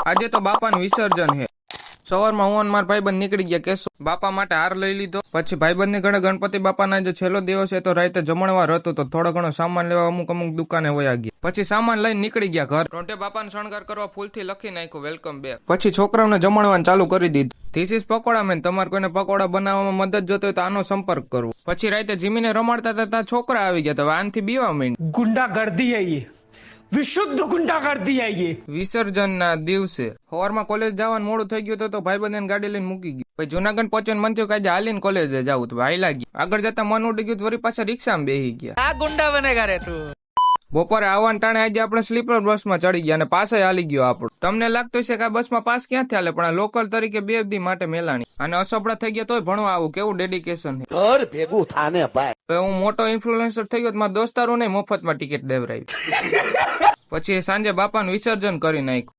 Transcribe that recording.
આજે તો બાપાનું વિસર્જન હે। સવારમાં હું અને મારા ભાઈબંધ નીકળી ગયા કેશો બાપા માટે હાર લઈ લીધો। પછી ભાઈબંધની ઘરે ગણપતિ બાપાના જે છેલ્લો દિવસ છે તો રાતે જમણવાર હતો તો થોડો ઘણો સામાન લેવા અમુક દુકાને વયા ગયા। પછી સામાન લઈને નીકળી ગયા ઘર। રોંઢે બાપાને શણગાર કરવા ફૂલથી લખી નાખ્યું વેલકમ બેક। પછી છોકરાઓને જમણવાનું ચાલુ કરી દીધું। ધીસ ઇઝ પકોડા મેન, તમારે કોઈને પકોડા બનાવવામાં મદદ જોતો હોય તો આનો સંપર્ક કરવો। પછી રાતે જીમીને રમાડતા હતા ત્યાં છોકરા આવી ગયા તો આનથી બીવા માંડ્યા। गुंडागर्दी है ये, विशुद्ध गुंडागर्दी है ये। વિસર્જનના દિવસે સવારમાં કોલેજ જવાનું મોડું થઈ ગયું તો ભાઈબંધને ગાડી લઈને મૂકી ગયું। પછી જુનાગઢ પહોંચીને મન થયું કે આજે હાલીને કોલેજે જવું તો ભાઈ લાગી આગળ જતા મન ઉડી ગયું વળી પાછા રિક્ષામાં બેસી ગયા। आ गुंडा बनेगा रे तू। બપોરે આવવાના ટાણે આજે આપણે સ્લીપર બસમાં ચડી ગયા અને પાસે હાલી ગયો આપણું। તમને લાગતું છે કે આ બસમાં પાસ ક્યાંથી હાલે પણ આ લોકલ તરીકે 2 દી માટે મેલાણી અને અસપડા થઈ ગયા તોય ભણવા આવું કેવું ડેડિકેશન છે। ઘર ભેગું થાને ભાઈ। હું મોટો ઇન્ફ્લુએન્સર થઈ ગયો તો મારા દોસ્તારોને મફતમાં ટિકિટ દેવરાવી। પછી સાંજે બાપાનું વિસર્જન કરી નાખ્યું।